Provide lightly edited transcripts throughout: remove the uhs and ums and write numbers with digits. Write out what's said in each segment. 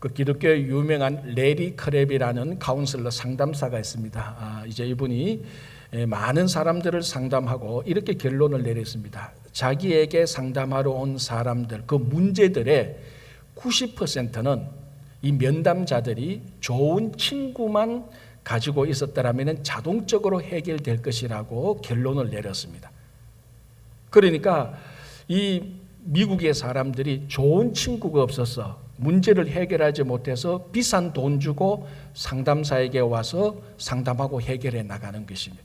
그 기독교의 유명한 레리 크랩이라는 카운슬러 상담사가 있습니다. 이제 이분이 많은 사람들을 상담하고 이렇게 결론을 내렸습니다. 자기에게 상담하러 온 사람들, 그 문제들의 90%는 이 면담자들이 좋은 친구만 가지고 있었더라면 자동적으로 해결될 것이라고 결론을 내렸습니다. 그러니까 이 미국의 사람들이 좋은 친구가 없어서 문제를 해결하지 못해서 비싼 돈 주고 상담사에게 와서 상담하고 해결해 나가는 것입니다.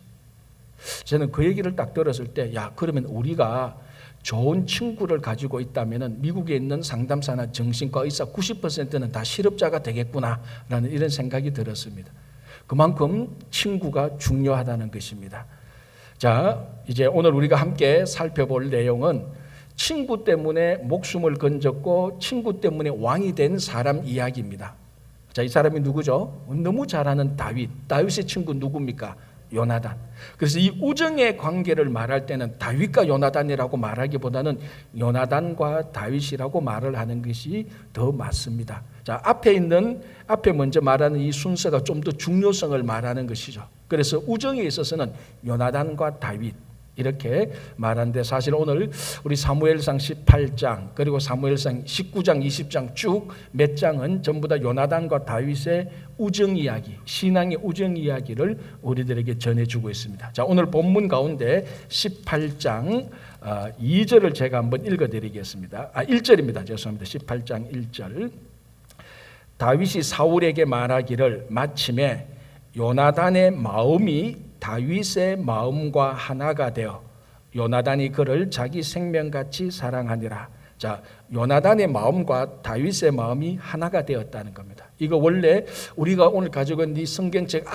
저는 그 얘기를 딱 들었을 때, 야, 그러면 우리가 좋은 친구를 가지고 있다면 미국에 있는 상담사나 정신과 의사 90%는 다 실업자가 되겠구나라는 이런 생각이 들었습니다. 그만큼 친구가 중요하다는 것입니다. 자, 이제 오늘 우리가 함께 살펴볼 내용은 친구 때문에 목숨을 건졌고 친구 때문에 왕이 된 사람 이야기입니다. 자, 이 사람이 누구죠? 너무 잘 아는 다윗. 다윗의 친구 누굽니까? 요나단. 그래서 이 우정의 관계를 말할 때는 다윗과 요나단이라고 말하기보다는 요나단과 다윗이라고 말을 하는 것이 더 맞습니다. 자, 앞에 먼저 말하는 이 순서가 좀 더 중요성을 말하는 것이죠. 그래서 우정에 있어서는 요나단과 다윗 이렇게 말하는데, 사실 오늘 우리 사무엘상 18장 그리고 사무엘상 19장 20장 쭉 몇 장은 전부 다 요나단과 다윗의 우정 이야기, 신앙의 우정 이야기를 우리들에게 전해주고 있습니다. 자, 오늘 본문 가운데 18장 2절을 제가 한번 읽어드리겠습니다. 1절입니다. 죄송합니다. 18장 1절. 다윗이 사울에게 말하기를 마침에 요나단의 마음이 다윗의 마음과 하나가 되어 요나단이 그를 자기 생명같이 사랑하니라. 자, 요나단의 마음과 다윗의 마음이 하나가 되었다는 겁니다. 이거 원래 우리가 오늘 가지고 있는 이 성경책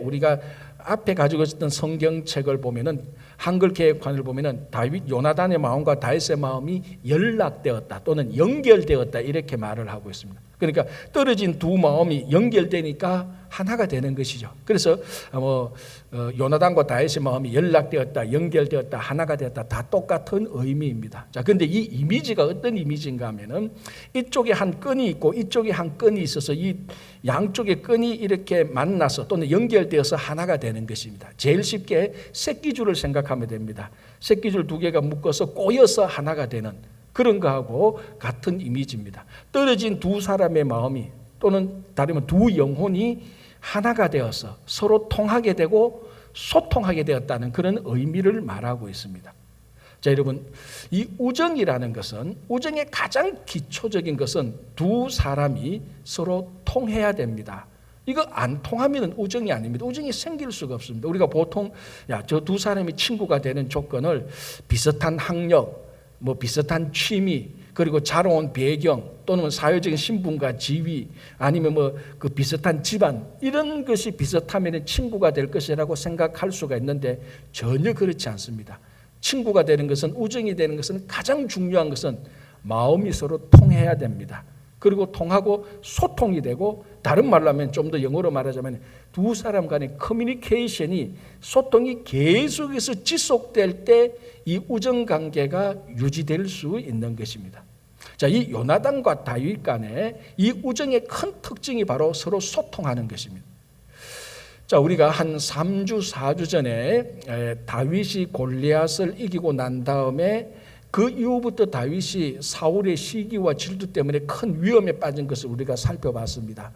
우리가 앞에 가지고 있었던 성경책을 보면은 한글 개혁판을 보면은 요나단의 마음과 다윗의 마음이 연락되었다 또는 연결되었다 이렇게 말을 하고 있습니다. 그러니까 떨어진 두 마음이 연결되니까 하나가 되는 것이죠. 그래서 요나단과 다윗의 마음이 연락되었다, 연결되었다, 하나가 되었다, 다 똑같은 의미입니다. 자, 근데 이 이미지가 어떤 이미지인가 하면은 이쪽에 한 끈이 있고 이쪽에 한 끈이 있어서 이 양쪽의 끈이 이렇게 만나서 또는 연결되어서 하나가 되는 것입니다. 제일 쉽게 새끼줄을 생각하면 됩니다. 새끼줄 두 개가 묶어서 꼬여서 하나가 되는 그런 거하고 같은 이미지입니다. 떨어진 두 사람의 마음이 또는 다르면 두 영혼이 하나가 되어서 서로 통하게 되고 소통하게 되었다는 그런 의미를 말하고 있습니다. 자, 여러분, 이 우정이라는 것은, 우정의 가장 기초적인 것은 두 사람이 서로 통해야 됩니다. 이거 안 통하면 우정이 아닙니다. 우정이 생길 수가 없습니다. 우리가 보통 저 두 사람이 친구가 되는 조건을 비슷한 학력, 비슷한 취미, 그리고 자라온 배경 또는 사회적인 신분과 지위 아니면 그 비슷한 집안 이런 것이 비슷하면 친구가 될 것이라고 생각할 수가 있는데 전혀 그렇지 않습니다. 친구가 되는 것은, 우정이 되는 것은 가장 중요한 것은 마음이 서로 통해야 됩니다. 그리고 통하고 소통이 되고, 다른 말로 하면 좀 더 영어로 말하자면 두 사람 간의 커뮤니케이션이, 소통이 계속해서 지속될 때 이 우정 관계가 유지될 수 있는 것입니다. 자, 이 요나단과 다윗 간의 이 우정의 큰 특징이 바로 서로 소통하는 것입니다. 자, 우리가 한 3주, 4주 전에 다윗이 골리앗을 이기고 난 다음에 그 이후부터 다윗이 사울의 시기와 질투 때문에 큰 위험에 빠진 것을 우리가 살펴봤습니다.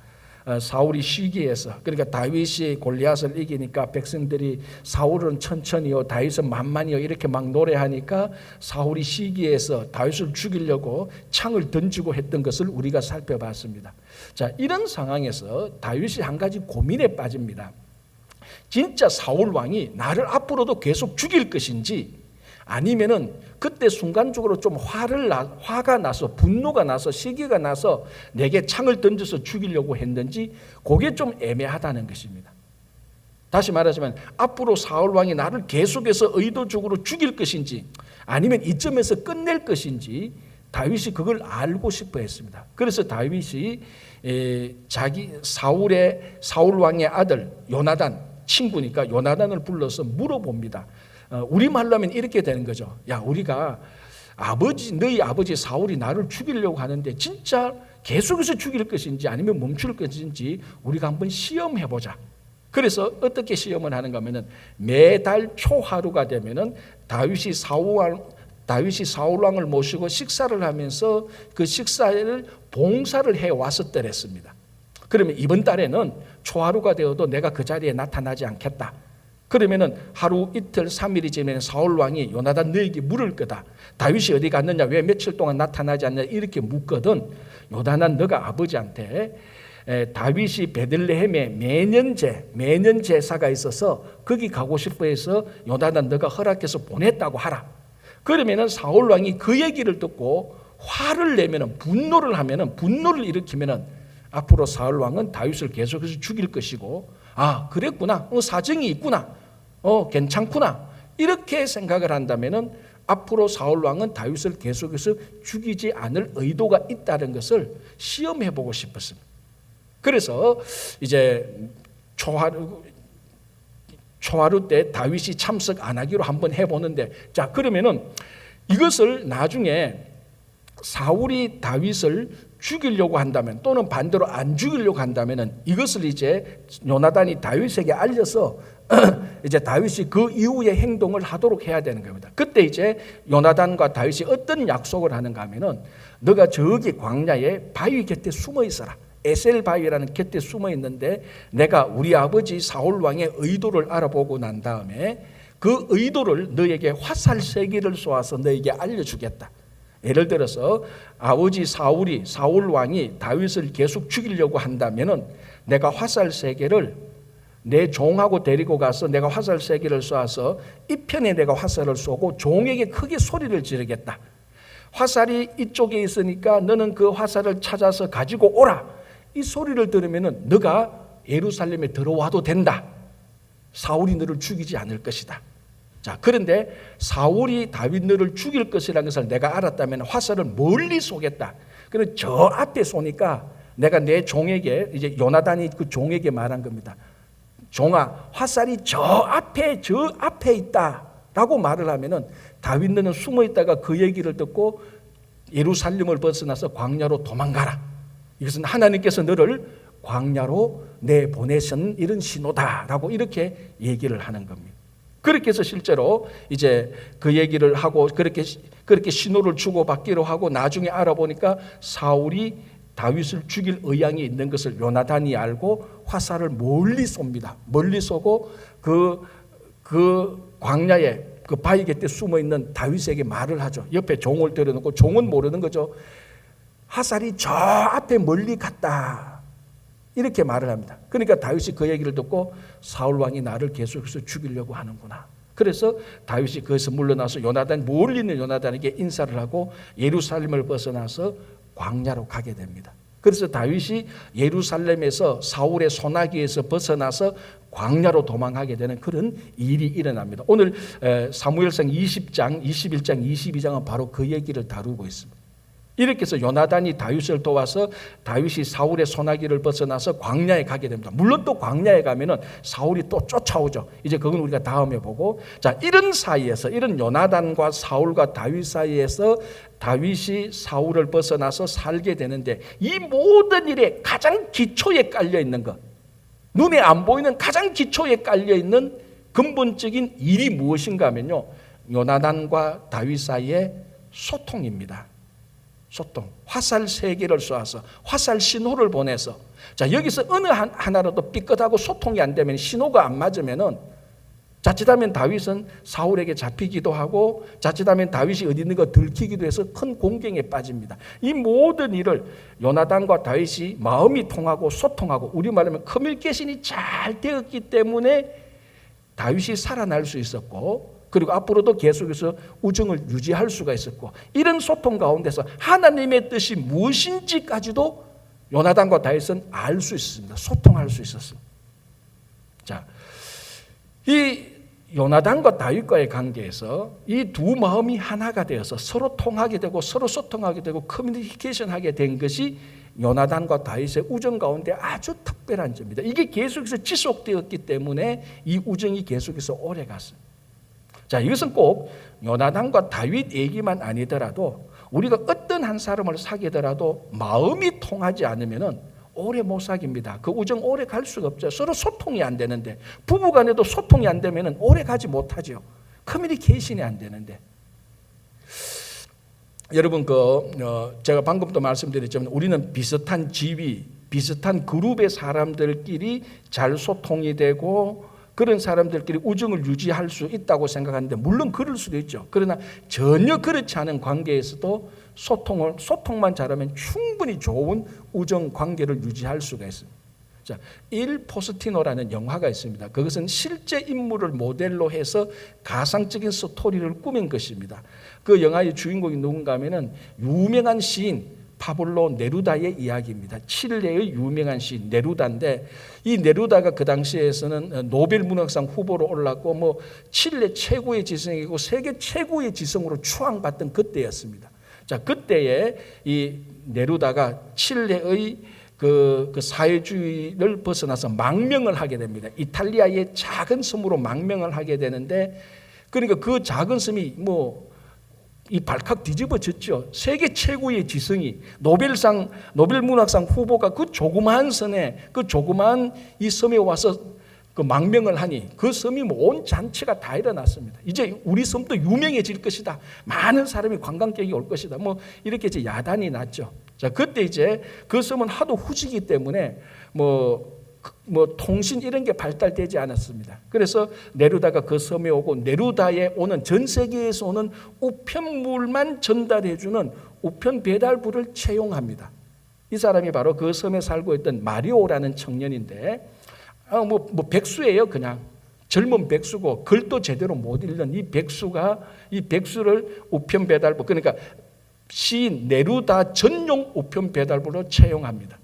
사울이 시기해서, 그러니까 다윗이 골리앗을 이기니까 백성들이 사울은 천천히요, 다윗은 만만히요 이렇게 막 노래하니까 사울이 시기해서 다윗을 죽이려고 창을 던지고 했던 것을 우리가 살펴봤습니다. 자, 이런 상황에서 다윗이 한 가지 고민에 빠집니다. 진짜 사울 왕이 나를 앞으로도 계속 죽일 것인지, 아니면은 그때 순간적으로 좀 화가 나서, 분노가 나서, 시기가 나서 내게 창을 던져서 죽이려고 했는지, 그게 좀 애매하다는 것입니다. 다시 말하자면 앞으로 사울 왕이 나를 계속해서 의도적으로 죽일 것인지 아니면 이점에서 끝낼 것인지 다윗이 그걸 알고 싶어 했습니다. 그래서 다윗이 사울 왕의 아들 요나단, 친구니까 요나단을 불러서 물어봅니다. 우리말로 하면 이렇게 되는 거죠. 야, 우리가 너희 아버지 사울이 나를 죽이려고 하는데 진짜 계속해서 죽일 것인지 아니면 멈출 것인지 우리가 한번 시험해보자. 그래서 어떻게 시험을 하는가 하면은 매달 초하루가 되면은 다윗이 사울 왕을 모시고 식사를 하면서 그 식사를 봉사를 해 왔었더랬습니다. 그러면 이번 달에는 초하루가 되어도 내가 그 자리에 나타나지 않겠다. 그러면은 하루 이틀 3일이 지나면 사울 왕이 요나단 너에게 물을 거다. 다윗이 어디 갔느냐, 왜 며칠 동안 나타나지 않냐 이렇게 묻거든. 요나단 너가 아버지한테 다윗이 베들레헴에 매년 제사가 있어서 거기 가고 싶어 해서 요나단 너가 허락해서 보냈다고 하라. 그러면은 사울 왕이 그 얘기를 듣고 화를 내면은 분노를 일으키면은 앞으로 사울 왕은 다윗을 계속해서 죽일 것이고, 아 그랬구나, 사정이 있구나, 괜찮구나 이렇게 생각을 한다면은 앞으로 사울 왕은 다윗을 계속해서 죽이지 않을 의도가 있다는 것을 시험해 보고 싶었습니다. 그래서 이제 초하루 때 다윗이 참석 안 하기로 한번 해보는데, 자 그러면은 이것을 나중에 사울이 다윗을 죽이려고 한다면 또는 반대로 안 죽이려고 한다면은 이것을 이제 요나단이 다윗에게 알려서 이제 다윗이 그 이후의 행동을 하도록 해야 되는 겁니다. 그때 이제 요나단과 다윗이 어떤 약속을 하는가 하면은 너가 저기 광야에 바위 곁에 숨어 있어라. 에셀 바위라는 곁에 숨어 있는데 내가 우리 아버지 사울 왕의 의도를 알아보고 난 다음에 그 의도를 너에게 화살 3개를 쏘아서 너에게 알려주겠다. 예를 들어서 아버지 사울 왕이 다윗을 계속 죽이려고 한다면은 내가 화살 3개를 내 종하고 데리고 가서 내가 화살 3개를 쏘아서 이 편에 내가 화살을 쏘고 종에게 크게 소리를 지르겠다. 화살이 이쪽에 있으니까 너는 그 화살을 찾아서 가지고 오라. 이 소리를 들으면은 너가 예루살렘에 들어와도 된다. 사울이 너를 죽이지 않을 것이다. 자, 그런데 사울이 다윗 너를 죽일 것이라는 것을 내가 알았다면 화살을 멀리 쏘겠다. 그런데 저 앞에 쏘니까 내가 내 종에게, 이제 요나단이 그 종에게 말한 겁니다. 종아, 화살이 저 앞에 있다라고 말을 하면은 다윗 너는 숨어 있다가 그 얘기를 듣고 예루살렘을 벗어나서 광야로 도망가라. 이것은 하나님께서 너를 광야로 내보내신 이런 신호다라고 이렇게 얘기를 하는 겁니다. 그렇게 해서 실제로 이제 그 얘기를 하고 그렇게 신호를 주고받기로 하고 나중에 알아보니까 사울이 다윗을 죽일 의향이 있는 것을 요나단이 알고 화살을 멀리 쏩니다. 멀리 쏘고 그 광야에 그 바위 곁에 숨어 있는 다윗에게 말을 하죠. 옆에 종을 데려놓고 종은 모르는 거죠. 화살이 저 앞에 멀리 갔다. 이렇게 말을 합니다. 그러니까 다윗이 그 얘기를 듣고 사울 왕이 나를 계속해서 죽이려고 하는구나. 그래서 다윗이 거기서 물러나서 멀리 있는 요나단에게 인사를 하고 예루살렘을 벗어나서 광야로 가게 됩니다. 그래서 다윗이 예루살렘에서 사울의 손아귀에서 벗어나서 광야로 도망하게 되는 그런 일이 일어납니다. 오늘 사무엘상 20장, 21장, 22장은 바로 그 얘기를 다루고 있습니다. 이렇게 해서 요나단이 다윗을 도와서 다윗이 사울의 손아귀를 벗어나서 광야에 가게 됩니다. 물론 또 광야에 가면은 사울이 또 쫓아오죠. 이제 그건 우리가 다음에 보고, 자 이런 사이에서, 이런 요나단과 사울과 다윗 사이에서 다윗이 사울을 벗어나서 살게 되는데, 이 모든 일에 가장 기초에 깔려 있는 것, 눈에 안 보이는 가장 기초에 깔려 있는 근본적인 일이 무엇인가 하면요, 요나단과 다윗 사이의 소통입니다. 소통. 화살 3개를 쏘아서 화살 신호를 보내서, 자 여기서 어느 하나라도 삐끗하고 소통이 안 되면, 신호가 안 맞으면은 자칫하면 다윗은 사울에게 잡히기도 하고 자칫하면 다윗이 어디 있는 거 들키기도 해서 큰 공경에 빠집니다. 이 모든 일을 요나단과 다윗이 마음이 통하고 소통하고, 우리말하면 커뮤니케이션이 잘 되었기 때문에 다윗이 살아날 수 있었고, 그리고 앞으로도 계속해서 우정을 유지할 수가 있었고, 이런 소통 가운데서 하나님의 뜻이 무엇인지까지도 요나단과 다윗은 알 수 있습니다. 소통할 수 있었습니다. 자, 이 요나단과 다윗과의 관계에서 이 두 마음이 하나가 되어서 서로 통하게 되고 서로 소통하게 되고 커뮤니케이션하게 된 것이 요나단과 다윗의 우정 가운데 아주 특별한 점입니다. 이게 계속해서 지속되었기 때문에 이 우정이 계속해서 오래 갔습니다. 자, 이것은 꼭 요나단과 다윗 얘기만 아니더라도 우리가 어떤 한 사람을 사귀더라도 마음이 통하지 않으면은 오래 못 사깁니다. 그 우정 오래 갈 수가 없죠. 서로 소통이 안 되는데, 부부간에도 소통이 안 되면은 오래 가지 못하죠. 커뮤니케이션이 안 되는데. 여러분, 제가 방금도 말씀드렸지만 우리는 비슷한 지위, 비슷한 그룹의 사람들끼리 잘 소통이 되고 그런 사람들끼리 우정을 유지할 수 있다고 생각하는데, 물론 그럴 수도 있죠. 그러나 전혀 그렇지 않은 관계에서도 소통만 잘하면 충분히 좋은 우정 관계를 유지할 수가 있습니다. 자, 일 포스티노라는 영화가 있습니다. 그것은 실제 인물을 모델로 해서 가상적인 스토리를 꾸민 것입니다. 그 영화의 주인공이 누군가 하면은 유명한 시인 파블로 네루다의 이야기입니다. 칠레의 유명한 시인 네루다인데, 이 네루다가 그 당시에서는 노벨 문학상 후보로 올랐고 칠레 최고의 지성이고 세계 최고의 지성으로 추앙받던 그때였습니다. 자, 그때에 이 네루다가 칠레의 그 사회주의를 벗어나서 망명을 하게 됩니다. 이탈리아의 작은 섬으로 망명을 하게 되는데, 그러니까 그 작은 섬이 이 발칵 뒤집어졌죠. 세계 최고의 지성이 노벨 문학상 후보가 그 조그마한 이 섬에 와서 그 망명을 하니 그 섬이 온 잔치가 다 일어났습니다. 이제 우리 섬도 유명해질 것이다. 많은 사람이 관광객이 올 것이다. 이렇게 이제 야단이 났죠. 자, 그때 이제 그 섬은 하도 후지기 때문에 통신 이런 게 발달되지 않았습니다. 그래서 네루다가 그 섬에 오고 네루다에 오는 전 세계에서 오는 우편물만 전달해주는 우편 배달부를 채용합니다. 이 사람이 바로 그 섬에 살고 있던 마리오라는 청년인데, 백수예요. 그냥 젊은 백수고 글도 제대로 못 읽는 이 백수를 우편 배달부, 그러니까 시인 네루다 전용 우편 배달부로 채용합니다.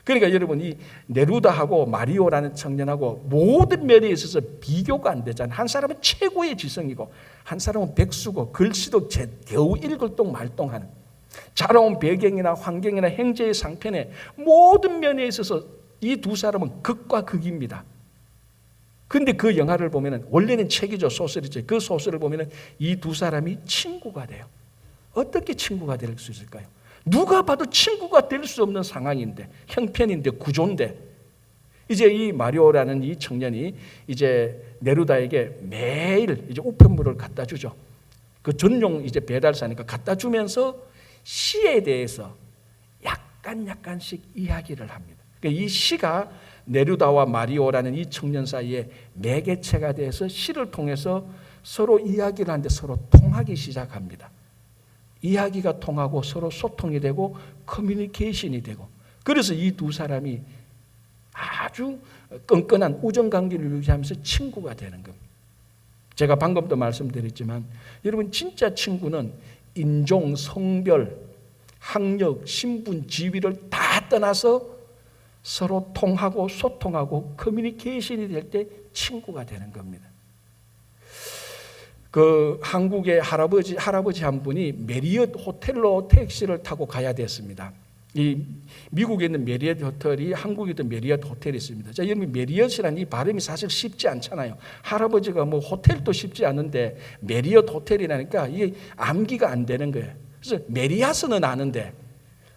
그러니까 여러분, 이 네루다하고 마리오라는 청년하고 모든 면에 있어서 비교가 안 되잖아요. 한 사람은 최고의 지성이고 한 사람은 백수고 글씨도 겨우 읽을똥말똥하는, 자라온 배경이나 환경이나 행제의 상편에 모든 면에 있어서 이 두 사람은 극과 극입니다. 그런데 그 영화를 보면은, 원래는 책이죠, 소설이죠. 그 소설을 보면은 이 두 사람이 친구가 돼요. 어떻게 친구가 될 수 있을까요? 누가 봐도 친구가 될 수 없는 상황인데, 형편인데, 구조인데, 이제 이 마리오라는 이 청년이 이제 네루다에게 매일 이제 우편물을 갖다 주죠. 그 전용 이제 배달사니까 갖다 주면서 시에 대해서 약간씩 이야기를 합니다. 그러니까 이 시가 네루다와 마리오라는 이 청년 사이에 매개체가 돼서 시를 통해서 서로 이야기를 하는데 서로 통하기 시작합니다. 이야기가 통하고 서로 소통이 되고 커뮤니케이션이 되고, 그래서 이 두 사람이 아주 끈끈한 우정관계를 유지하면서 친구가 되는 겁니다. 제가 방금도 말씀드렸지만 여러분, 진짜 친구는 인종, 성별, 학력, 신분, 지위를 다 떠나서 서로 통하고 소통하고 커뮤니케이션이 될 때 친구가 되는 겁니다. 그 한국의 할아버지 한 분이 메리엇 호텔로 택시를 타고 가야 됐습니다. 이 미국에 있는 메리엇 호텔이 한국에 있는 메리엇 호텔이 있습니다. 자, 여러분, 메리엇이라는 이 발음이 사실 쉽지 않잖아요. 할아버지가 호텔도 쉽지 않은데 메리엇 호텔이라니까 이게 암기가 안 되는 거예요. 그래서 메리아스는 아는데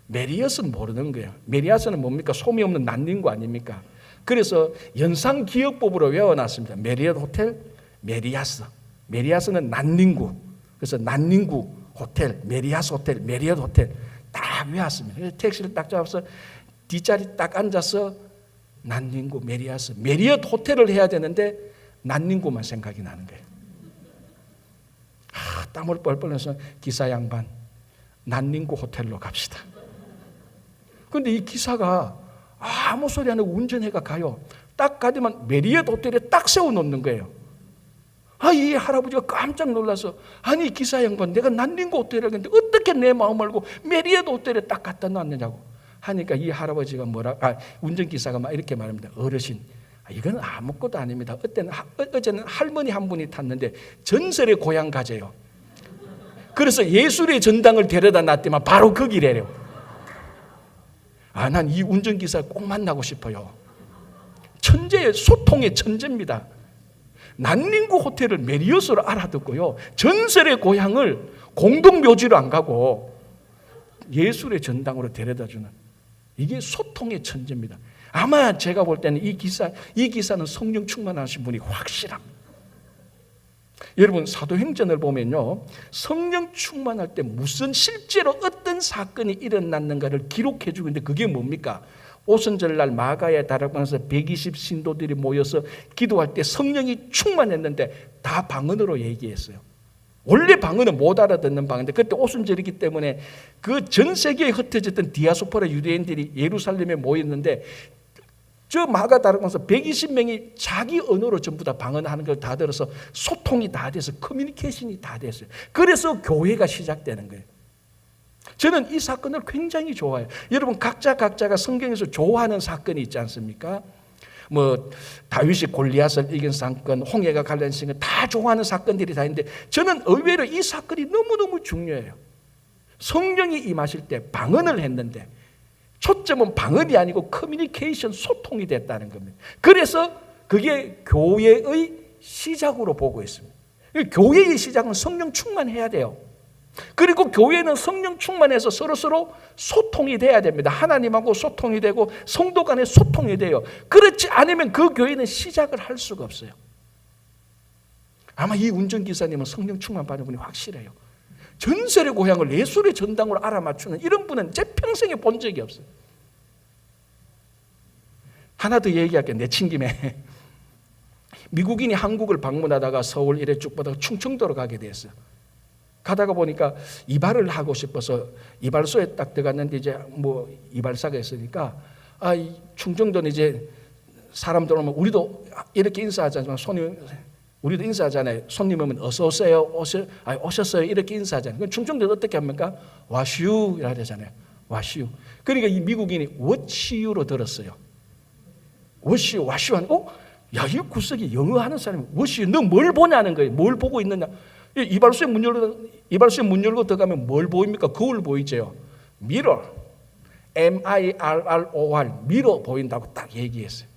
메리엇은 모르는 거예요. 메리아스는 뭡니까? 솜이 없는 난닝구 아닙니까? 그래서 연상기억법으로 외워놨습니다. 메리엇 호텔, 메리아스. 메리아스는 난닝구. 그래서 난닝구 호텔, 메리아스 호텔, 메리엇 호텔 딱 외웠습니다. 그래서 택시를 딱 잡아서 뒷자리 딱 앉아서 난닝구, 메리아스, 메리엇 호텔을 해야 되는데 난닝구만 생각이 나는 거예요. 땀을 뻘뻘 내서 기사 양반, 난닝구 호텔로 갑시다. 그런데 이 기사가 아무 소리 안 하고 운전해가 가요. 딱 가더만 메리엇 호텔에 딱 세워놓는 거예요. 이 할아버지가 깜짝 놀라서, 아니 기사 양반, 내가 난닝구 호텔에 갔는데 어떻게 내 마음 알고 메리엇 호텔에 딱 갖다 놨느냐고 하니까 이 할아버지가 운전기사가 막 이렇게 말합니다. 어르신, 이건 아무것도 아닙니다. 어제는 할머니 한 분이 탔는데 전설의 고향 가재요. 그래서 예술의 전당을 데려다 놨더만 바로 거기래요. 난 이 운전기사 꼭 만나고 싶어요. 천재예요. 소통의 천재입니다. 난닝구 호텔을 메리어스로 알아듣고요, 전설의 고향을 공동묘지로 안 가고 예술의 전당으로 데려다주는, 이게 소통의 천재입니다. 아마 제가 볼 때는 이 기사는 성령 충만하신 분이 확실합니다. 여러분, 사도행전을 보면요, 성령 충만할 때 무슨 실제로 어떤 사건이 일어났는가를 기록해 주고 있는데, 그게 뭡니까? 오순절날 마가의 다락방에서 120 신도들이 모여서 기도할 때 성령이 충만했는데 다 방언으로 얘기했어요. 원래 방언은 못 알아듣는 방언인데, 그때 오순절이기 때문에 그 전 세계에 흩어졌던 디아스포라 유대인들이 예루살렘에 모였는데, 저 마가 다락방에서 120명이 자기 언어로 전부 다 방언하는 걸 다 들어서 소통이 다 돼서 커뮤니케이션이 다 됐어요. 그래서 교회가 시작되는 거예요. 저는 이 사건을 굉장히 좋아해요. 여러분, 각자가 성경에서 좋아하는 사건이 있지 않습니까? 뭐 다윗이 골리앗을 이긴 사건, 홍해가 갈라진 사건, 다 좋아하는 사건들이 다 있는데, 저는 의외로 이 사건이 너무너무 중요해요. 성령이 임하실 때 방언을 했는데 초점은 방언이 아니고 커뮤니케이션, 소통이 됐다는 겁니다. 그래서 그게 교회의 시작으로 보고 있습니다. 교회의 시작은 성령 충만해야 돼요. 그리고 교회는 성령 충만해서 서로서로 소통이 돼야 됩니다. 하나님하고 소통이 되고 성도 간에 소통이 돼요. 그렇지 않으면 그 교회는 시작을 할 수가 없어요. 아마 이 운전기사님은 성령 충만 받은 분이 확실해요. 전설의 고향을 예술의 전당으로 알아맞추는 이런 분은 제 평생에 본 적이 없어요. 하나 더 얘기할게요. 내친 김에. 미국인이 한국을 방문하다가 서울 이래 쭉 보다가 충청도로 가게 됐어요. 가다가 보니까 이발을 하고 싶어서 이발소에 딱 들어갔는데, 이제 뭐 이발사가 있으니까, 이 충청도는 이제 사람들 오면 우리도 이렇게 인사하잖아요. 우리도 인사하잖아요. 손님 오면 어서 오세요, 오셨어요, 이렇게 인사하잖아요. 그럼 충청도는 어떻게 합니까? 와슈 이라 하잖아요. 와슈. 그러니까 이 미국인이 워치유로 들었어요. 워슈, 와슈 하는, 야, 이 구석이 영어 하는 사람이 워슈, 너 뭘 보냐는 거예요. 뭘 보고 있느냐. 이발소에 문 열고 들어가면 뭘 보입니까? 거울 보이죠. 미러, MIRROR, 미러 보인다고 딱 얘기했어요.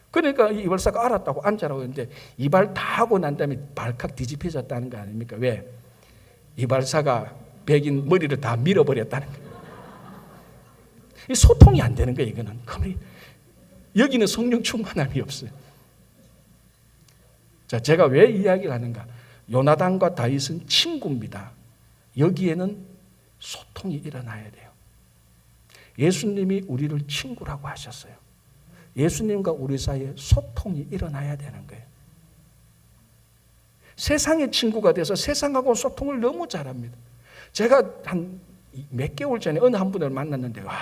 그러니까 이발사가 알았다고 앉으라고 했는데, 이발 다 하고 난 다음에 발칵 뒤집혀졌다는 거 아닙니까? 왜? 이발사가 백인 머리를 다 밀어버렸다는 거예요. 소통이 안 되는 거예요, 이거는. 여기는 성령 충만함이 없어요. 자, 제가 왜 이야기를 하는가? 요나단과 다윗은 친구입니다. 여기에는 소통이 일어나야 돼요. 예수님이 우리를 친구라고 하셨어요. 예수님과 우리 사이에 소통이 일어나야 되는 거예요. 세상의 친구가 돼서 세상하고 소통을 너무 잘합니다. 제가 한 몇 개월 전에 어느 한 분을 만났는데, 와,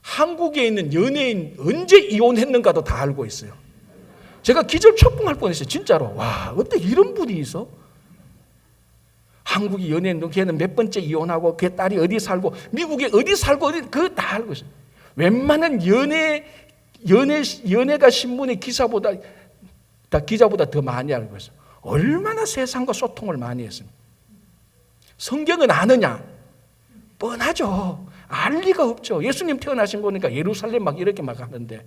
한국에 있는 연예인 언제 이혼했는가도 다 알고 있어요. 제가 기절초풍할 뻔했어요. 진짜로. 와, 어떻게 이런 분이 있어? 한국이 연예인, 걔는 몇 번째 이혼하고 걔 딸이 어디 살고 미국에 어디 살고 그거 다 알고 있어요. 웬만한 연예가 신문의 기자보다 더 많이 알고 있어요. 얼마나 세상과 소통을 많이 했습니까? 성경은 아느냐? 뻔하죠. 알 리가 없죠. 예수님 태어나신 거니까 예루살렘 막 이렇게 막 하는데,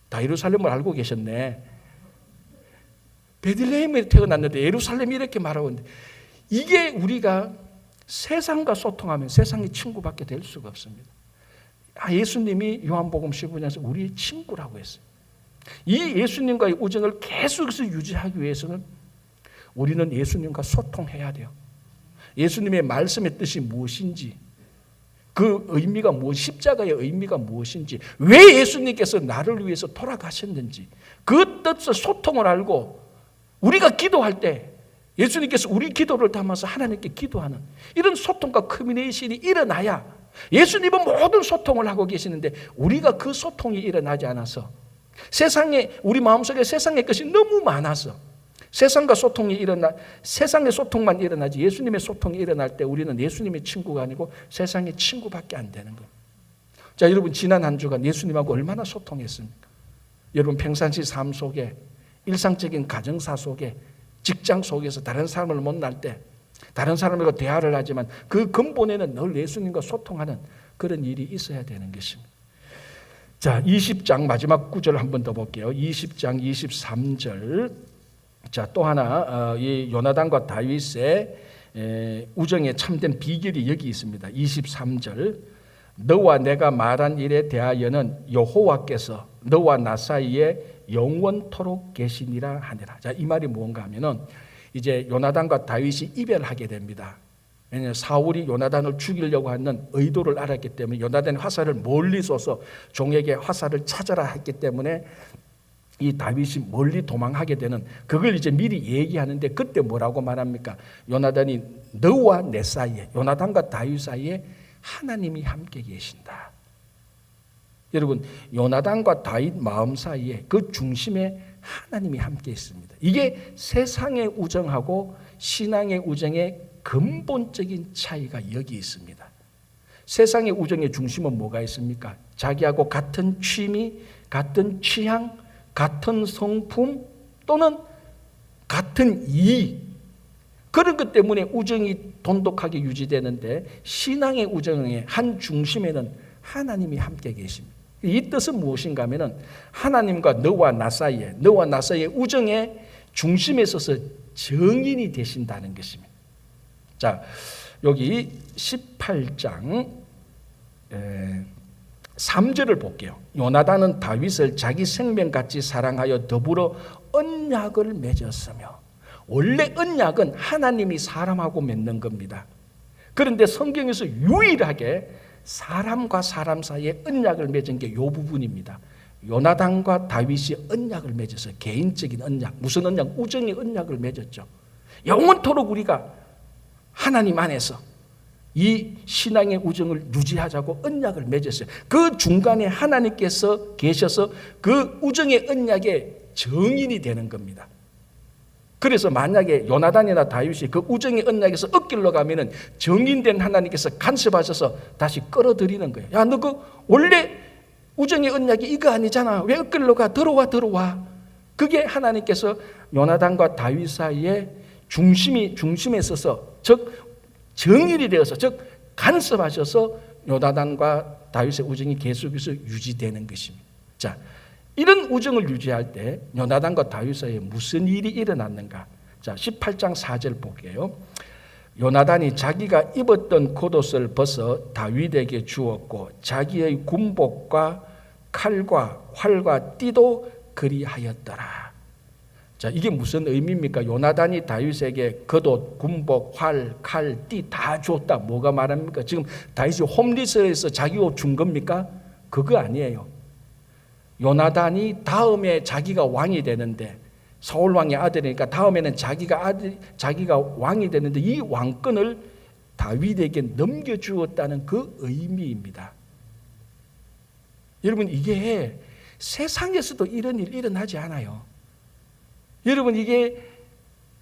다 예루살렘을 알고 계셨네. 베들레헴에 태어났는데 예루살렘 이렇게 말하고 있는데, 이게 우리가 세상과 소통하면 세상의 친구밖에 될 수가 없습니다. 예수님이 요한복음 15장에서 우리의 친구라고 했어요. 이 예수님과의 우정을 계속해서 유지하기 위해서는 우리는 예수님과 소통해야 돼요. 예수님의 말씀의 뜻이 무엇인지, 그 의미가 십자가의 의미가 무엇인지, 왜 예수님께서 나를 위해서 돌아가셨는지, 그 뜻을 소통을 알고 우리가 기도할 때 예수님께서 우리 기도를 담아서 하나님께 기도하는 이런 소통과 커뮤니케이션이 일어나야, 예수님은 모든 소통을 하고 계시는데 우리가 그 소통이 일어나지 않아서, 우리 마음속에 세상의 것이 너무 많아서 세상의 소통만 일어나지 예수님의 소통이 일어날 때 우리는 예수님의 친구가 아니고 세상의 친구밖에 안 되는 거예요. 자, 여러분, 지난 한 주간 예수님하고 얼마나 소통했습니까? 여러분, 평상시 삶 속에, 일상적인 가정사 속에, 직장 속에서 다른 사람을 만날 때 다른 사람과 대화를 하지만 그 근본에는 늘 예수님과 소통하는 그런 일이 있어야 되는 것입니다. 자, 20장 마지막 구절 한 번 더 볼게요. 20장 23절. 자, 또 하나 이 요나단과 다윗의 우정에 참된 비결이 여기 있습니다. 23절. 너와 내가 말한 일에 대하여는 여호와께서 너와 나 사이에 영원토록 계시니라 하니라. 자, 이 말이 뭔가 하면은 이제 요나단과 다윗이 이별하게 됩니다. 왜냐하면 사울이 요나단을 죽이려고 하는 의도를 알았기 때문에 요나단이 화살을 멀리 쏘서 종에게 화살을 찾아라 했기 때문에 이 다윗이 멀리 도망하게 되는, 그걸 이제 미리 얘기하는데 그때 뭐라고 말합니까? 요나단이 너와 내 사이에, 요나단과 다윗 사이에 하나님이 함께 계신다. 여러분, 요나단과 다윗 마음 사이에 그 중심에 하나님이 함께 있습니다. 이게 세상의 우정하고 신앙의 우정의 근본적인 차이가 여기 있습니다. 세상의 우정의 중심은 뭐가 있습니까? 자기하고 같은 취미, 같은 취향, 같은 성품 또는 같은 이익, 그런 것 때문에 우정이 돈독하게 유지되는데, 신앙의 우정의 한 중심에는 하나님이 함께 계십니다. 이 뜻은 무엇인가 하면은 하나님과 너와 나 사이에, 너와 나 사이의 우정의 중심에 서서 정인이 되신다는 것입니다. 자, 여기 18장 3절을 볼게요. 요나단은 다윗을 자기 생명같이 사랑하여 더불어 언약을 맺었으며, 원래 언약은 하나님이 사람하고 맺는 겁니다. 그런데 성경에서 유일하게 사람과 사람 사이에 언약을 맺은 게 이 부분입니다. 요나단과 다윗이 언약을 맺어서 개인적인 언약, 무슨 언약? 우정의 언약을 맺었죠. 영원토록 우리가 하나님 안에서 이 신앙의 우정을 유지하자고 언약을 맺었어요. 그 중간에 하나님께서 계셔서 그 우정의 언약의 정인이 되는 겁니다. 그래서 만약에 요나단이나 다윗이 그 우정의 언약에서 엇길러 가면은 정인된 하나님께서 간섭하셔서 다시 끌어들이는 거예요. 야, 너 그 원래 우정의 언약이 이거 아니잖아. 왜 엇길러 가? 들어와. 그게 하나님께서 요나단과 다윗 사이에 중심에 서서, 즉 정일이 되어서, 즉 간섭하셔서 요나단과 다윗의 우정이 계속해서 유지되는 것입니다. 자, 이런 우정을 유지할 때 요나단과 다윗 사이에 무슨 일이 일어났는가? 자, 18장 4절 볼게요. 요나단이 자기가 입었던 겉옷을 벗어 다윗에게 주었고 자기의 군복과 칼과 활과 띠도 그리하였더라. 자, 이게 무슨 의미입니까? 요나단이 다윗에게 겉옷, 군복, 활, 칼, 띠 다 줬다. 뭐가 말합니까? 지금 다윗이 홈리스에서 자기 옷 준 겁니까? 그거 아니에요. 요나단이 다음에 자기가 왕이 되는데, 사울 왕의 아들이니까 다음에는 자기가 왕이 되는데 이 왕권을 다윗에게 넘겨주었다는 그 의미입니다. 여러분, 이게 세상에서도 이런 일 일어나지 않아요. 여러분, 이게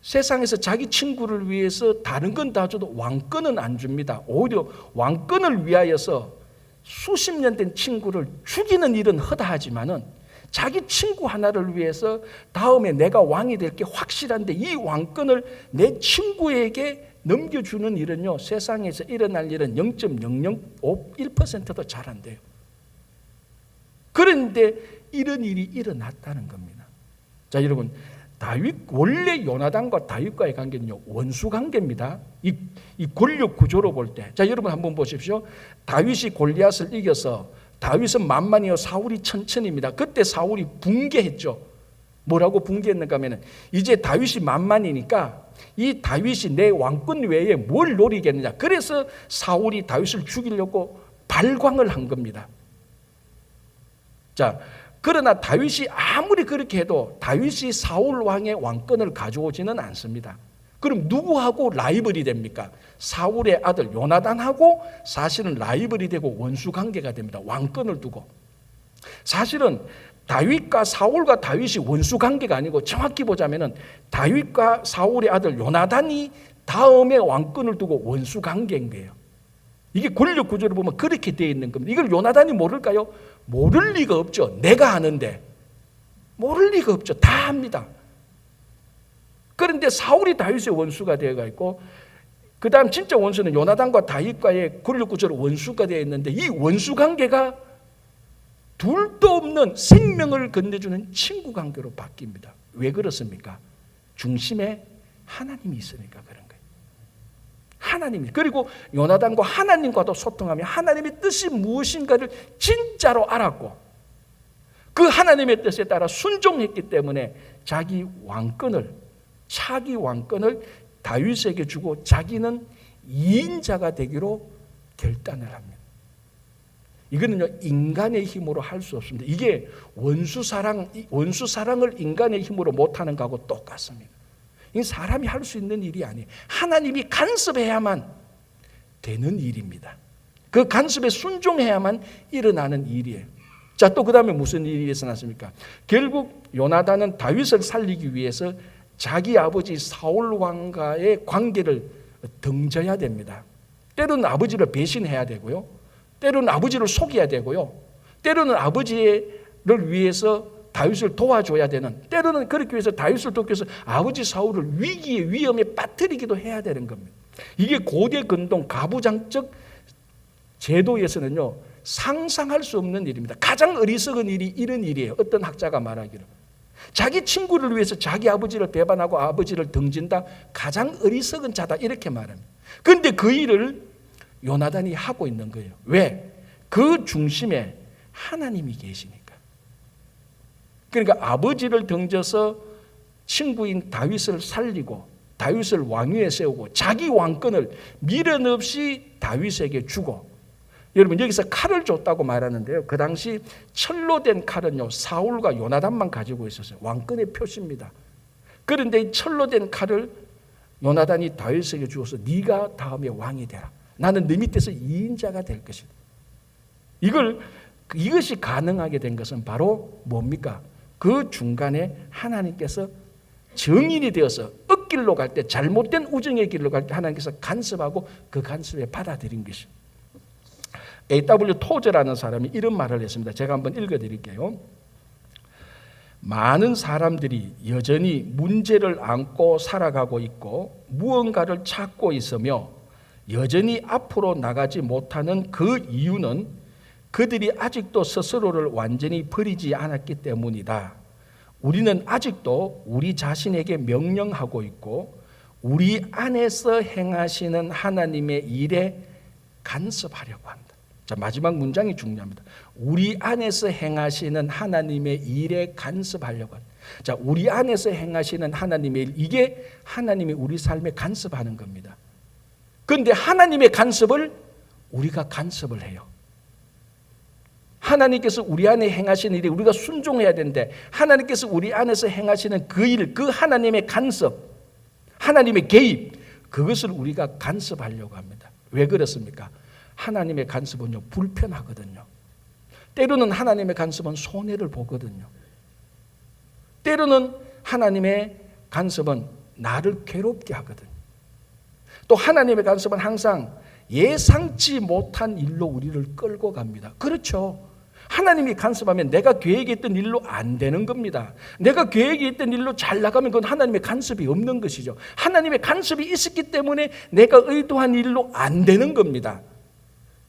세상에서 자기 친구를 위해서 다른 건 다 줘도 왕권은 안 줍니다. 오히려 왕권을 위하여서 수십 년 된 친구를 죽이는 일은 허다하지만은 자기 친구 하나를 위해서 다음에 내가 왕이 될 게 확실한데 이 왕권을 내 친구에게 넘겨주는 일은요, 세상에서 일어날 일은 0.0051%도 잘 안 돼요. 그런데 이런 일이 일어났다는 겁니다. 자, 여러분, 원래 요나단과 다윗과의 관계는요, 원수 관계입니다. 이 권력 구조로 볼 때. 자, 여러분 한번 보십시오. 다윗이 골리앗을 이겨서, 다윗은 만만이요 사울이 천천입니다. 그때 사울이 붕괴했죠. 뭐라고 붕괴했는가 하면, 이제 다윗이 만만이니까 이 다윗이 내 왕권 외에 뭘 노리겠느냐. 그래서 사울이 다윗을 죽이려고 발광을 한 겁니다. 자, 그러나 다윗이 아무리 그렇게 해도 다윗이 사울 왕의 왕권을 가져오지는 않습니다. 그럼 누구하고 라이벌이 됩니까? 사울의 아들 요나단하고 사실은 라이벌이 되고 원수 관계가 됩니다. 왕권을 두고. 사실은 다윗과 사울과 다윗이 원수 관계가 아니고, 정확히 보자면은 다윗과 사울의 아들 요나단이 다음에 왕권을 두고 원수 관계인 거예요. 이게 권력 구조를 보면 그렇게 되어 있는 겁니다. 이걸 요나단이 모를까요? 모를 리가 없죠. 내가 아는데 모를 리가 없죠. 다 압니다. 그런데 사울이 다윗의 원수가 되어가 있고, 그 다음 진짜 원수는 요나단과 다윗과의 권력 구조로 원수가 되어 있는데, 이 원수 관계가 둘도 없는 생명을 건네주는 친구 관계로 바뀝니다. 왜 그렇습니까? 중심에 하나님이 있으니까 그런 거예요. 하나님이. 그리고 요나단과 하나님과도 소통하며 하나님의 뜻이 무엇인가를 진짜로 알았고 그 하나님의 뜻에 따라 순종했기 때문에 자기 왕권을 다윗에게 주고 자기는 2인자가 되기로 결단을 합니다. 이거는요, 인간의 힘으로 할 수 없습니다. 이게 원수사랑을 인간의 힘으로 못하는 거하고 똑같습니다. 이 사람이 할 수 있는 일이 아니에요. 하나님이 간섭해야만 되는 일입니다. 그 간섭에 순종해야만 일어나는 일이에요. 자, 또 그 다음에 무슨 일이 일어났습니까? 결국 요나단은 다윗을 살리기 위해서 자기 아버지 사울 왕과의 관계를 등져야 됩니다. 때로는 아버지를 배신해야 되고요. 때로는 아버지를 속여야 되고요. 때로는 아버지를 위해서 다윗을 도와줘야 되는, 때로는 그렇게 해서 다윗을 돕기 위해서 아버지 사울을 위험에 빠뜨리기도 해야 되는 겁니다. 이게 고대 근동 가부장적 제도에서는요, 상상할 수 없는 일입니다. 가장 어리석은 일이 이런 일이에요. 어떤 학자가 말하기를 자기 친구를 위해서 자기 아버지를 배반하고 아버지를 등진다, 가장 어리석은 자다, 이렇게 말합니다. 그런데 그 일을 요나단이 하고 있는 거예요. 왜? 그 중심에 하나님이 계시니까. 그러니까 아버지를 등져서 친구인 다윗을 살리고 다윗을 왕위에 세우고 자기 왕권을 미련 없이 다윗에게 주고, 여러분 여기서 칼을 줬다고 말하는데요, 그 당시 철로 된 칼은요 사울과 요나단만 가지고 있었어요. 왕권의 표시입니다. 그런데 이 철로 된 칼을 요나단이 다윗에게 주어서 네가 다음에 왕이 되라. 나는 네 밑에서 2인자가 될 것이다. 이것이 가능하게 된 것은 바로 뭡니까? 그 중간에 하나님께서 정인이 되어서 억길로 갈 때, 잘못된 우정의 길로 갈 때 하나님께서 간섭하고 그 간섭에 받아들인 것입니다. A.W. 토저라는 사람이 이런 말을 했습니다. 제가 한번 읽어드릴게요. 많은 사람들이 여전히 문제를 안고 살아가고 있고 무언가를 찾고 있으며 여전히 앞으로 나가지 못하는 그 이유는 그들이 아직도 스스로를 완전히 버리지 않았기 때문이다. 우리는 아직도 우리 자신에게 명령하고 있고 우리 안에서 행하시는 하나님의 일에 간섭하려고 한다. 자, 마지막 문장이 중요합니다. 우리 안에서 행하시는 하나님의 일에 간섭하려고 한다. 자, 우리 안에서 행하시는 하나님의 일, 이게 하나님이 우리 삶에 간섭하는 겁니다. 그런데 하나님의 간섭을 우리가 간섭을 해요. 하나님께서 우리 안에 행하시는 일이 우리가 순종해야 되는데 하나님께서 우리 안에서 행하시는 그 일, 그 하나님의 간섭, 하나님의 개입, 그것을 우리가 간섭하려고 합니다. 왜 그렇습니까? 하나님의 간섭은요, 불편하거든요. 때로는 하나님의 간섭은 손해를 보거든요. 때로는 하나님의 간섭은 나를 괴롭게 하거든요. 또 하나님의 간섭은 항상 예상치 못한 일로 우리를 끌고 갑니다. 그렇죠. 하나님이 간섭하면 내가 계획했던 일로 안 되는 겁니다. 내가 계획했던 일로 잘 나가면 그건 하나님의 간섭이 없는 것이죠. 하나님의 간섭이 있었기 때문에 내가 의도한 일로 안 되는 겁니다.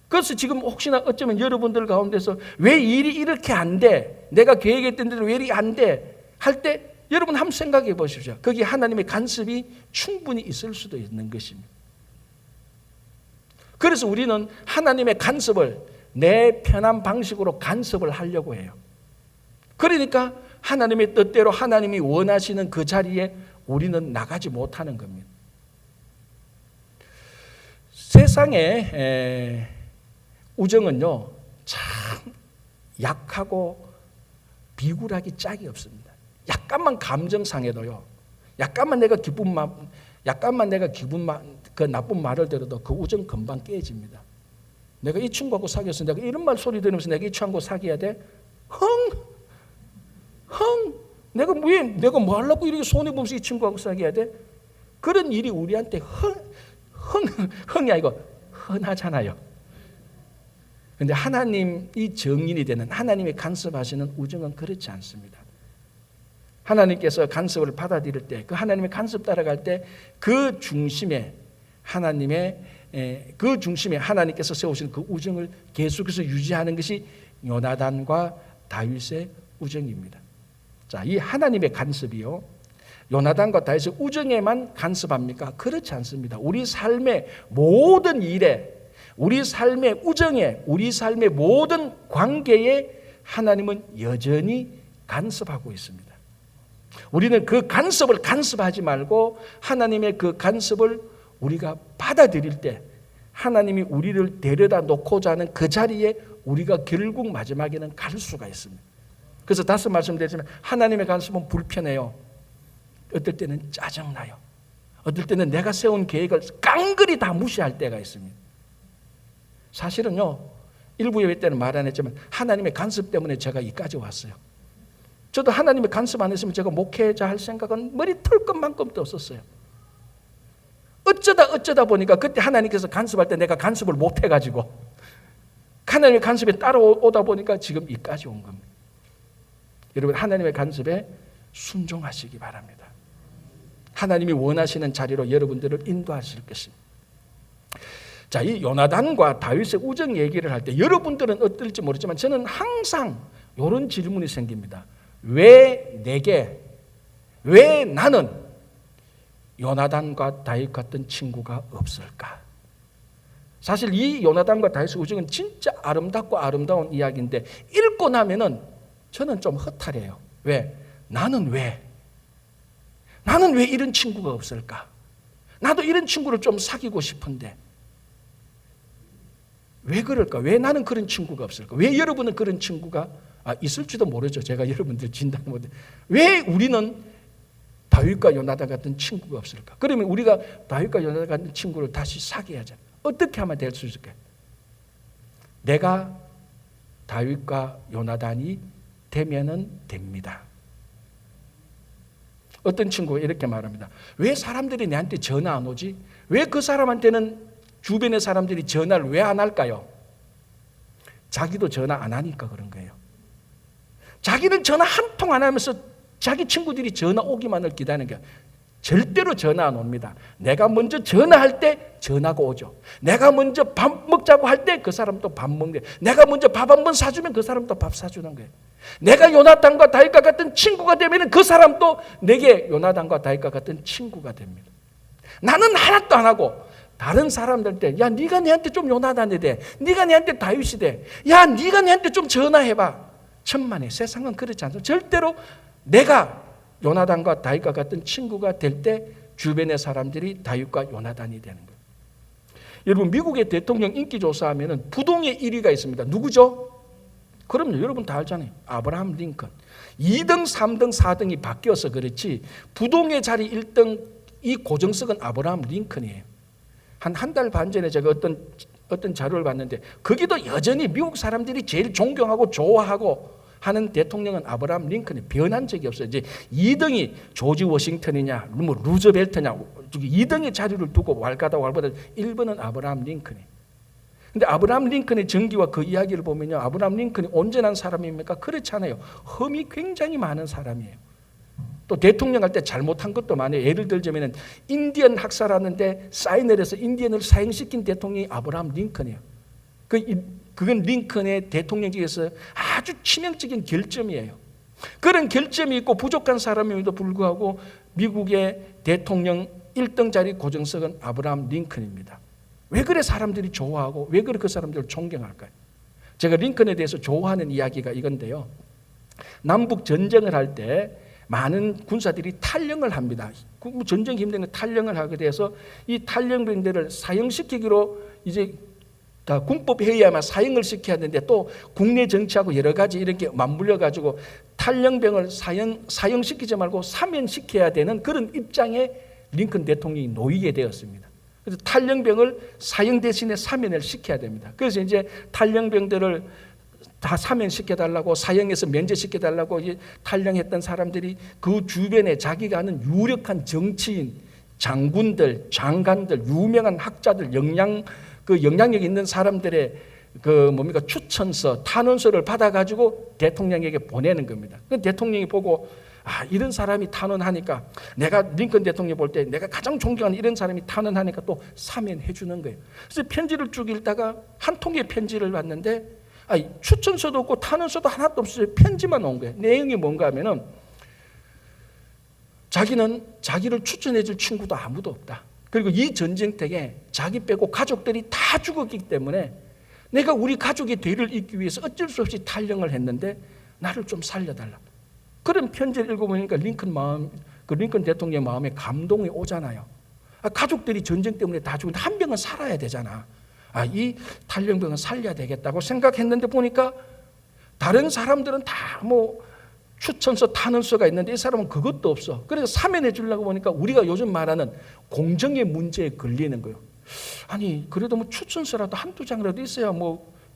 그래서 지금 혹시나 어쩌면 여러분들 가운데서 왜 일이 이렇게 안 돼? 내가 계획했던 대로 왜 이렇게 안 돼? 할 때 여러분 한번 생각해 보십시오. 거기 하나님의 간섭이 충분히 있을 수도 있는 것입니다. 그래서 우리는 하나님의 간섭을 내 편한 방식으로 간섭을 하려고 해요. 그러니까 하나님의 뜻대로 하나님이 원하시는 그 자리에 우리는 나가지 못하는 겁니다. 세상에 우정은요, 참 약하고 비굴하기 짝이 없습니다. 약간만 감정 상해도요, 약간만 내가 그 나쁜 말을 들어도 그 우정 금방 깨집니다. 내가 이 친구하고 사귀었어. 내가 이런 말 소리 들으면서 내가 이 친구하고 사귀어야 돼? 내가 뭐 하려고 이렇게 손해보면서 이 친구하고 사귀어야 돼? 그런 일이 우리한테 흥이 아니고 흔하잖아요. 그런데 하나님이 정인이 되는, 하나님의 간섭하시는 우정은 그렇지 않습니다. 하나님께서 간섭을 받아들일 때, 그 하나님의 간섭 따라갈 때 그 중심에 하나님께서 세우신 그 우정을 계속해서 유지하는 것이 요나단과 다윗의 우정입니다. 자, 이 하나님의 간섭이요, 요나단과 다윗의 우정에만 간섭합니까? 그렇지 않습니다. 우리 삶의 모든 일에, 우리 삶의 우정에, 우리 삶의 모든 관계에 하나님은 여전히 간섭하고 있습니다. 우리는 그 간섭을 간섭하지 말고 하나님의 그 간섭을 우리가 받아들일 때 하나님이 우리를 데려다 놓고자 하는 그 자리에 우리가 결국 마지막에는 갈 수가 있습니다. 그래서 다시 말씀드리지만 하나님의 간섭은 불편해요. 어떨 때는 짜증나요. 어떨 때는 내가 세운 계획을 깡그리 다 무시할 때가 있습니다. 사실은요, 일부 예배 때는 말 안 했지만 하나님의 간섭 때문에 제가 이까지 왔어요. 저도 하나님의 간섭 안 했으면 제가 목회자 할 생각은 머리 털 것만큼도 없었어요. 어쩌다 보니까 그때 하나님께서 간섭할 때 내가 간섭을 못 해가지고 하나님의 간섭에 따라오다 보니까 지금 이까지 온 겁니다. 여러분, 하나님의 간섭에 순종하시기 바랍니다. 하나님이 원하시는 자리로 여러분들을 인도하실 것입니다. 자, 이 요나단과 다윗의 우정 얘기를 할 때 여러분들은 어떨지 모르지만 저는 항상 이런 질문이 생깁니다. 왜 내게, 왜 나는 요나단과 다윗 같은 친구가 없을까? 사실 이 요나단과 다윗의 우정은 진짜 아름답고 아름다운 이야기인데 읽고 나면은 저는 좀 허탈해요. 왜? 나는 왜 이런 친구가 없을까? 나도 이런 친구를 좀 사귀고 싶은데 왜 그럴까? 왜 나는 그런 친구가 없을까? 왜 여러분은 그런 친구가 있을지도 모르죠. 제가 여러분들 진단 못해. 왜 우리는 다윗과 요나단 같은 친구가 없을까? 그러면 우리가 다윗과 요나단 같은 친구를 다시 사귀어야죠. 어떻게 하면 될 수 있을까요? 내가 다윗과 요나단이 되면은 됩니다. 어떤 친구가 이렇게 말합니다. 왜 사람들이 내한테 전화 안 오지? 왜 그 사람한테는 주변의 사람들이 전화를 왜 안 할까요? 자기도 전화 안 하니까 그런 거예요. 자기는 전화 한 통 안 하면서 자기 친구들이 전화 오기만을 기다리는 게 절대로 전화 안 옵니다. 내가 먼저 전화할 때 전화가 오죠. 내가 먼저 밥 먹자고 할 때 그 사람도 밥 먹는 거예요. 내가 먼저 밥 한 번 사주면 그 사람도 밥 사주는 거예요. 내가 요나단과 다윗과 같은 친구가 되면 그 사람도 내게 요나단과 다윗과 같은 친구가 됩니다. 나는 하나도 안 하고 다른 사람들한테 야 네가 내한테 좀 요나단이 돼. 네가 내한테 다윗이 돼. 야 네가 내한테 좀 전화해봐. 천만에 세상은 그렇지 않습니다. 절대로 내가 요나단과 다윗과 같은 친구가 될 때 주변의 사람들이 다윗과 요나단이 되는 거예요. 여러분, 미국의 대통령 인기 조사하면 부동의 1위가 있습니다. 누구죠? 그럼요, 여러분 다 알잖아요. 아브라함 링컨. 2등, 3등, 4등이 바뀌어서 그렇지 부동의 자리 1등 이 고정석은 아브라함 링컨이에요. 한 달 반 전에 제가 어떤 자료를 봤는데 거기도 여전히 미국 사람들이 제일 존경하고 좋아하고 하는 대통령은 아브라함 링컨이 변한 적이 없어요. 이제 2등이 조지 워싱턴이냐, 뭐 루즈벨트냐, 2등의 자리를 두고 왈가다 1번은 아브라함 링컨이. 근데 아브라함 링컨의 전기와 그 이야기를 보면요, 아브라함 링컨이 온전한 사람입니까? 그렇지 않아요. 흠이 굉장히 많은 사람이에요. 또 대통령 할 때 잘못한 것도 많아요. 예를 들자면 인디언 학살하는데 사인을 해서 인디언을 사형시킨 대통령이 아브라함 링컨이에요. 그건 링컨의 대통령직에서 아주 치명적인 결점이에요. 그런 결점이 있고 부족한 사람임에도 불구하고 미국의 대통령 1등 자리 고정석은 아브라함 링컨입니다. 왜 그래 사람들이 좋아하고 왜 그래 그 사람들을 존경할까요? 제가 링컨에 대해서 좋아하는 이야기가 이건데요. 남북 전쟁을 할 때 많은 군사들이 탈영을 합니다. 전쟁이 힘든 탈영을 하게 돼서 이 탈영병들을 사형시키기로 이제 다 군법 회의하면 사형을 시켜야 되는데 또 국내 정치하고 여러 가지 이렇게 맞물려 가지고 탈영병을 사형시키지 말고 사면시켜야 되는 그런 입장에 링컨 대통령이 놓이게 되었습니다. 그래서 탈영병을 사형 대신에 사면을 시켜야 됩니다. 그래서 이제 탈영병들을 다 사면시켜달라고 사형에서 면제시켜달라고 탈영했던 사람들이 그 주변에 자기가 아는 유력한 정치인, 장군들, 장관들, 유명한 학자들, 영향력 있는 사람들의 추천서, 탄원서를 받아가지고 대통령에게 보내는 겁니다. 대통령이 보고 이런 사람이 탄원하니까 내가 링컨 대통령 볼 때 내가 가장 존경하는 이런 사람이 탄원하니까 또 사면해 주는 거예요. 그래서 편지를 쭉 읽다가 한 통의 편지를 봤는데 추천서도 없고 탄원서도 하나도 없어요. 편지만 온 거예요. 내용이 뭔가 하면은 자기는 자기를 추천해 줄 친구도 아무도 없다. 그리고 이 전쟁터에 자기 빼고 가족들이 다 죽었기 때문에 내가 우리 가족의 대를 잇기 위해서 어쩔 수 없이 탈영을 했는데 나를 좀 살려달라. 그런 편지를 읽어보니까 링컨 대통령의 마음에 감동이 오잖아요. 가족들이 전쟁 때문에 다 죽는데 한 명은 살아야 되잖아. 이 탈영병은 살려야 되겠다고 생각했는데 보니까 다른 사람들은 다 추천서 탄원서가 있는데 이 사람은 그것도 없어. 그래서 사면해 주려고 보니까 우리가 요즘 말하는 공정의 문제에 걸리는 거예요. 아니 그래도 추천서라도 한두 장이라도 있어야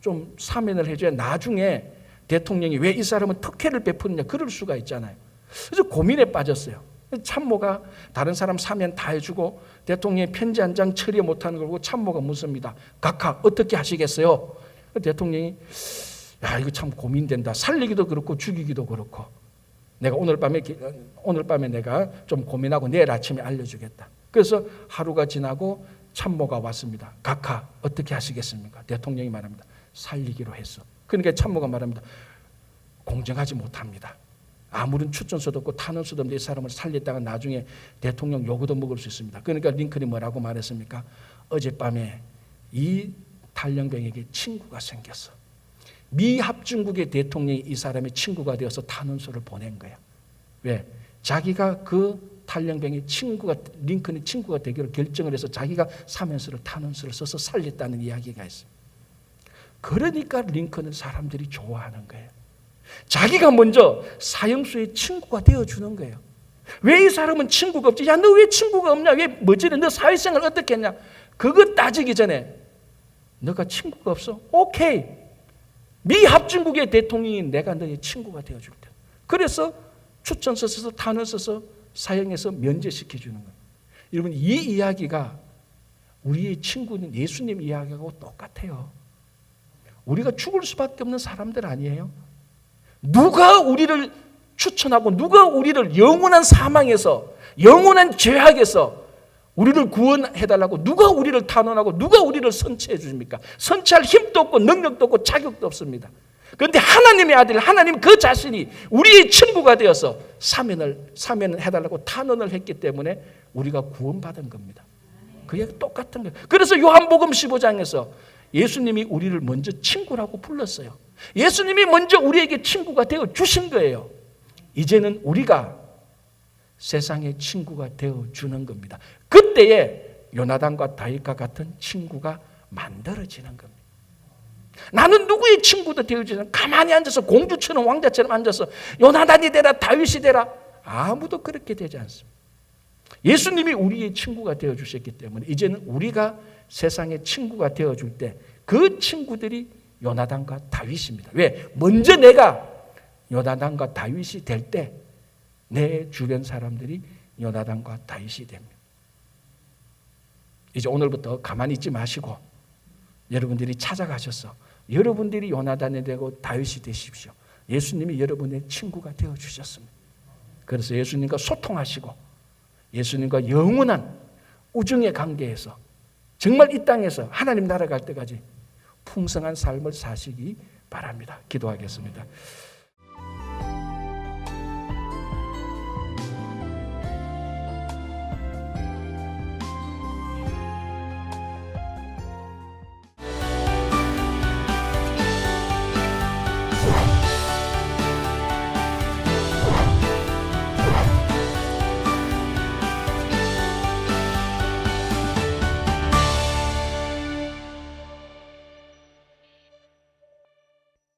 좀 사면을 해줘야 나중에 대통령이 왜 이 사람은 특혜를 베푸느냐 그럴 수가 있잖아요. 그래서 고민에 빠졌어요. 참모가 다른 사람 사면 다 해주고 대통령이 편지 한 장 처리 못하는 걸 보고 참모가 묻습니다. 각하 어떻게 하시겠어요? 대통령이 이거 참 고민된다. 살리기도 그렇고 죽이기도 그렇고 내가 오늘 밤에 내가 좀 고민하고 내일 아침에 알려주겠다. 그래서 하루가 지나고 참모가 왔습니다. 각하 어떻게 하시겠습니까? 대통령이 말합니다. 살리기로 했어. 그러니까 참모가 말합니다. 공정하지 못합니다. 아무런 추천서도 없고 탄원서도 없는데 이 사람을 살렸다가 나중에 대통령 요구도 먹을 수 있습니다. 그러니까 링컨이 뭐라고 말했습니까? 어젯밤에 이 탈영병에게 친구가 생겼어. 미 합중국의 대통령이 이 사람의 친구가 되어서 탄원서를 보낸 거야. 왜? 자기가 그 탈영병의 링컨의 친구가 되기로 결정을 해서 자기가 사면서를 탄원서를 써서 살렸다는 이야기가 있습니다. 그러니까 링컨을 사람들이 좋아하는 거예요. 자기가 먼저 사형수의 친구가 되어주는 거예요. 왜 이 사람은 친구가 없지? 야, 너 왜 친구가 없냐? 왜 뭐지? 너 사회생활 어떻게 했냐? 그거 따지기 전에 너가 친구가 없어? 오케이. 미 합중국의 대통령이 내가 너의 친구가 되어줄 테. 그래서 추천서 써서 탄원 써서 사형해서 면제시켜 주는 거예요. 여러분 이 이야기가 우리의 친구는 예수님 이야기하고 똑같아요. 우리가 죽을 수밖에 없는 사람들 아니에요? 누가 우리를 추천하고 누가 우리를 영원한 사망에서 영원한 죄악에서 우리를 구원해달라고 누가 우리를 탄원하고 누가 우리를 선체해 주십니까? 선체할 힘도 없고 능력도 없고 자격도 없습니다. 그런데 하나님의 아들 하나님 그 자신이 우리의 친구가 되어서 사면을 해달라고 탄원을 했기 때문에 우리가 구원받은 겁니다. 그게 똑같은 거예요. 그래서 요한복음 15장에서 예수님이 우리를 먼저 친구라고 불렀어요. 예수님이 먼저 우리에게 친구가 되어 주신 거예요. 이제는 우리가 세상의 친구가 되어 주는 겁니다. 그때에 요나단과 다윗과 같은 친구가 만들어지는 겁니다. 나는 누구의 친구도 되어주지 않아. 가만히 앉아서 공주처럼 왕자처럼 앉아서 요나단이 되라 다윗이 되라. 아무도 그렇게 되지 않습니다. 예수님이 우리의 친구가 되어주셨기 때문에 이제는 우리가 세상의 친구가 되어줄 때 그 친구들이 요나단과 다윗입니다. 왜? 먼저 내가 요나단과 다윗이 될 때 내 주변 사람들이 요나단과 다윗이 됩니다. 이제 오늘부터 가만히 있지 마시고 여러분들이 찾아가셔서 여러분들이 요나단이 되고 다윗이 되십시오. 예수님이 여러분의 친구가 되어주셨습니다. 그래서 예수님과 소통하시고 예수님과 영원한 우정의 관계에서 정말 이 땅에서 하나님 나라 갈 때까지 풍성한 삶을 사시기 바랍니다. 기도하겠습니다.